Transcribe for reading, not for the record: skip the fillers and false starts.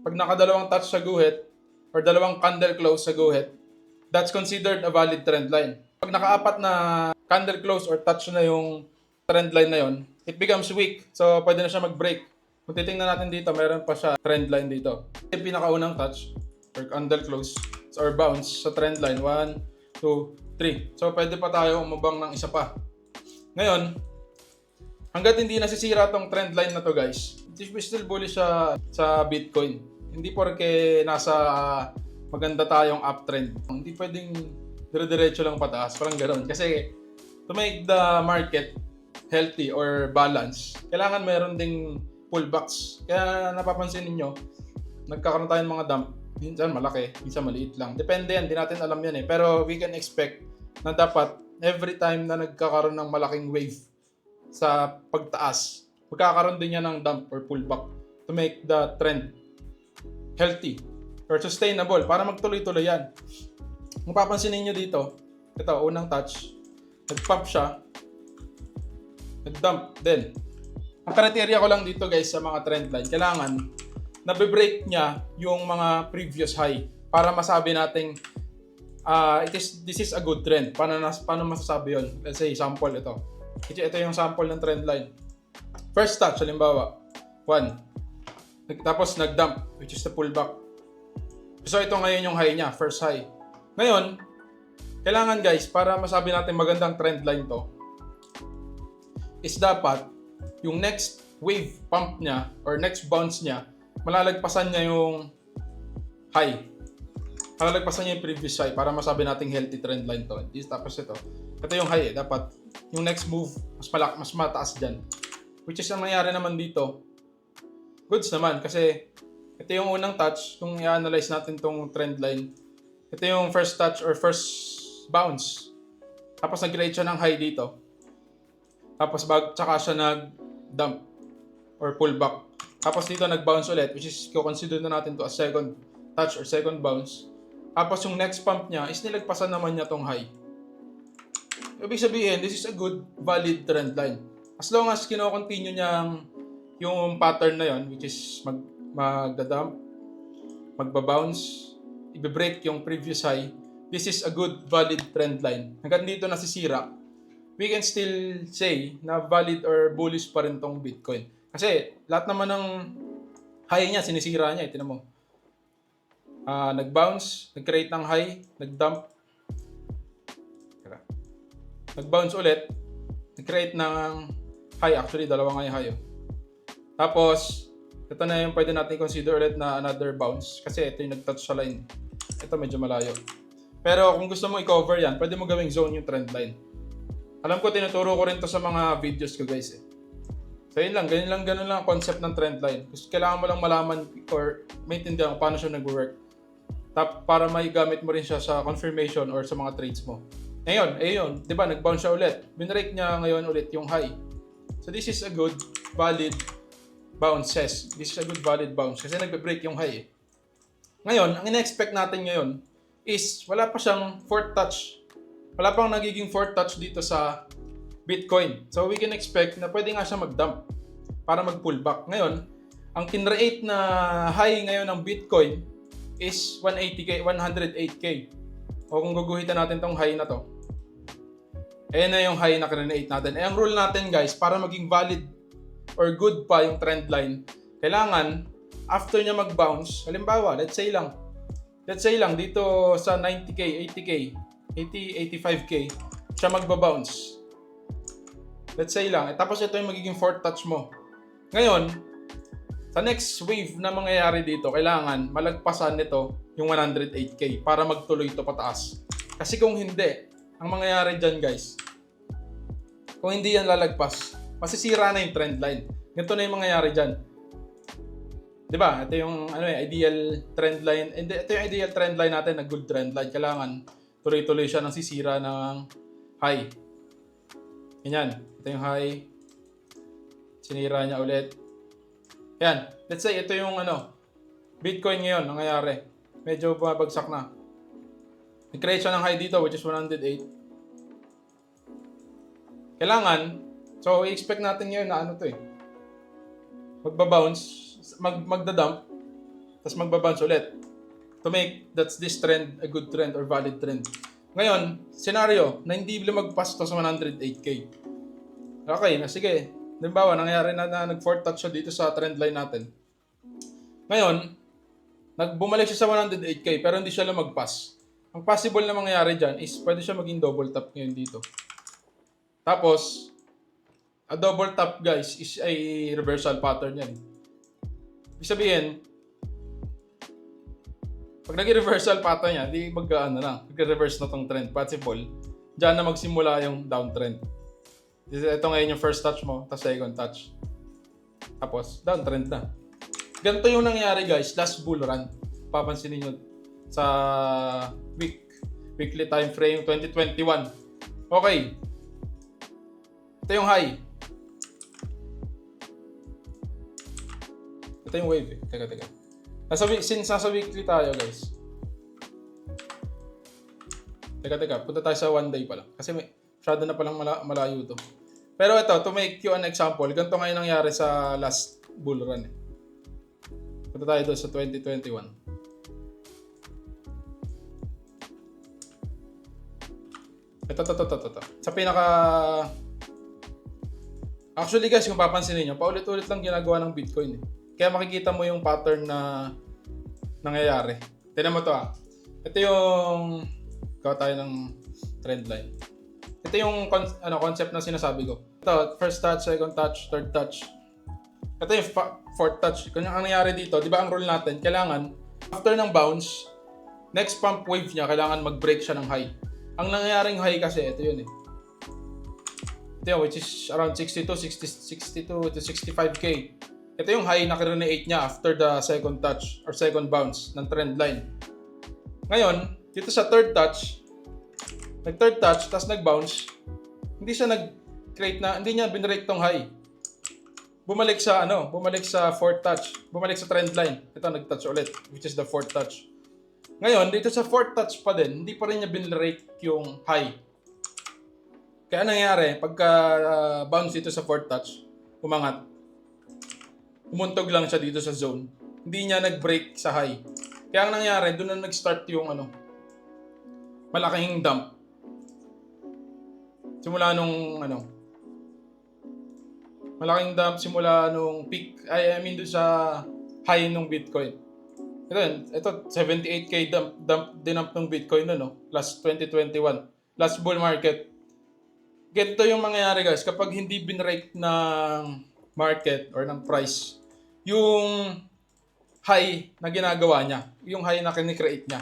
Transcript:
pag nakadalawang touch sa guhit or dalawang candle close sa guhit, that's considered a valid trend line. Pag nakaapat na candle close or touch na yung trend line na yon, it becomes weak. So, pwede na siya mag-break. Kung titingnan natin dito, meron pa siya trend line dito. Yung pinakaunang touch or candle close or bounce sa trend line, 1, 2, 3. So, pwede pa tayo umabang ng isa pa. Ngayon, hanggat hindi nasisira tong trend line na to guys, we still bullish siya sa Bitcoin. Hindi porke nasa maganda tayong uptrend. Hindi pwedeng dire-diretso lang pataas. Parang ganoon. Kasi to make the market healthy or balance, kailangan meron ding pullbacks. Kaya napapansin ninyo, nagkakaroon tayo ng mga dump. Minsan malaki, minsan maliit lang. Depende yan, di natin alam yan eh. Pero we can expect na dapat every time na nagkakaroon ng malaking wave sa pagtaas, magkakaroon din yan ng dump or pullback to make the trend healthy or sustainable para magtuloy-tuloy yan. Kung papansinin nyo dito, ito, unang touch, nag-pump siya, nag-dump din. Ang criteria ko lang dito guys sa mga trend line, kailangan nabe-break niya yung mga previous high para masabi nating this is a good trend. Paano masasabi yun? Let's say, sample ito. Ito yung sample ng trend line. First touch, halimbawa, 1. Tapos nag-dump, which is the pullback. So ito ngayon yung high niya, first high. Ngayon, kailangan guys, para masabi natin magandang trend line to, is dapat yung next wave pump niya or next bounce niya, malalagpasan niya yung high. Malalagpasan niya yung previous high para masabi nating healthy trend line to. Tapos ito yung high eh. Dapat yung next move, mas mataas dyan. Which is ang nangyari naman dito, goods naman kasi ito yung unang touch, kung i-analyze natin tong trend line, ito yung first touch or first bounce. Tapos nag-create siya ng high dito. Tapos tsaka siya nag-dump or pullback. Tapos dito nag-bounce ulit, which is consider na natin to as second touch or second bounce. Tapos yung next pump niya is nilagpasan naman niya tong high. Ibig sabihin, this is a good, valid trend line. As long as kino-continue niya yung pattern na yon, which is magda-dump, magba-bounce, i-break yung previous high, this is a good, valid trend line. Hanggang dito nasisira, we can still say na valid or bullish pa rin tong Bitcoin. Kasi lahat naman ng high niya, sinisira niya. Tingnan mo. Nag-bounce, nag-create ng high, nag-dump. Nag-bounce ulit, nag-create ng high. Actually, dalawa nga yung high. Tapos, ito na yung pwede natin consider ulit na another bounce. Kasi ito yung nag-touch sa line. Ito medyo malayo. Pero kung gusto mo i-cover yan, pwede mo gawing zone yung trend line. Alam ko, tinuturo ko rin to sa mga videos ko guys eh. So yun lang, ganun lang ang concept ng trend line. Kasi kailangan mo lang malaman or maintindihan kung paano siya nag-work. Para may gamit mo rin siya sa confirmation or sa mga trades mo. Ayun, di ba, nag-bounce siya ulit. Binrake niya ngayon ulit yung high. So this is a good, valid bounces. This is a good, valid bounce. Kasi nagbe-break yung high eh. Ngayon, ang ina-expect natin ngayon is wala pa siyang fourth touch. Wala pang nagiging fourth touch dito sa Bitcoin. So we can expect na pwede nga siya mag-dump para mag-pullback. Ngayon, ang kinreate na high ngayon ng Bitcoin is 180K, 108K. O kung guguhitan natin tong high na to, ayan na yung high na kinreate natin. Ang rule natin guys, para maging valid or good pa yung trend line, kailangan after niya mag-bounce, halimbawa, let's say lang dito sa 90K, 80K, 80, 85K, siya magba-bounce. Let's say lang. Tapos ito yung magiging fourth touch mo. Ngayon, sa next wave na mangyayari dito, kailangan malagpasan nito yung 108K para magtuloy ito pataas. Kasi kung hindi, ang mangyayari dyan guys, kung hindi yan lalagpas, masisira na yung trend line. Ganito na yung mangyayari dyan. Diba? Ito yung ideal trend line. Ito yung ideal trend line natin na good trend line. Kailangan tuloy-tuloy siya ng sisira ng high. Ganyan. Ito yung high. Sinira niya ulit. Yan. Let's say ito yung Bitcoin ngayon nangyayari. Medyo babagsak na. Nag-create siya ng high dito which is 108. Kailangan, so i-expect natin ngayon na magba-bounce, magda-dump, tapos magbabounce ulit. To make this trend a good trend or valid trend. Ngayon, scenario na hindi lumagpas to sa 108k. Okay, sige. Halimbawa, nangyari na nag-fourth touch siya dito sa trend line natin. Ngayon, bumalik siya sa 108k pero hindi siya lumagpas. Ang possible na mangyayari dyan is pwede siya maging double top ngayon dito. Tapos, a double top guys is a reversal pattern yan. Ibig sabihin, pag nag-reversal pattern niya, di mag-reverse na tong trend. Possible, dyan na magsimula yung downtrend. Ito ngayon yung first touch mo, tapos second touch. Tapos, downtrend na. Ganito yung nangyari guys, last bull run. Papansinin nyo sa weekly time frame 2021. Okay. Ito yung high. Ito yung wave eh. Teka. Since nasa weekly tayo guys. Teka. Punta tayo sa 1 day pala. Kasi masyado na palang malayo to. Pero ito, to make you an example, ganito ngayon nangyari sa last bull run eh. Punta tayo doon sa 2021. Ito. Sa pinaka... Actually guys, kung papansinin nyo, paulit-ulit lang ginagawa ng Bitcoin eh. Kaya makikita mo yung pattern na nangyayari. Tignan mo to ah. Ito yung... Gawa tayo ng trend line. Ito yung concept na sinasabi ko. Ito, first touch, second touch, third touch. Ito yung fourth touch. Kung ang nangyari dito, di ba ang rule natin, kailangan, after ng bounce, next pump wave niya, kailangan mag-break siya ng high. Ang nangyayaring high kasi, ito yun eh. Ito yun, which is around 62 to 65k. Ito yung high na create niya after the second touch or second bounce ng trend line. Ngayon, dito sa third touch, nag-third touch, tapos nag-bounce, hindi niya binrake tong high. Bumalik sa fourth touch, bumalik sa trend line. Ito, nag-touch ulit, which is the fourth touch. Ngayon, dito sa fourth touch pa din, hindi pa rin niya binrake yung high. Kaya nangyari, pagka bounce dito sa fourth touch, umangat, umuntog lang siya dito sa zone. Hindi niya nag-break sa high. Kaya ang nangyari, doon na nag-start yung malaking dump. Simula nung malaking dump simula nung peak, doon sa high nung Bitcoin. Ito 78k dump ng Bitcoin last 2021. Last bull market. Ganito yung mangyayari guys kapag hindi binrake ng market or ng price yung high na ginagawa niya, yung high na kinikreate niya.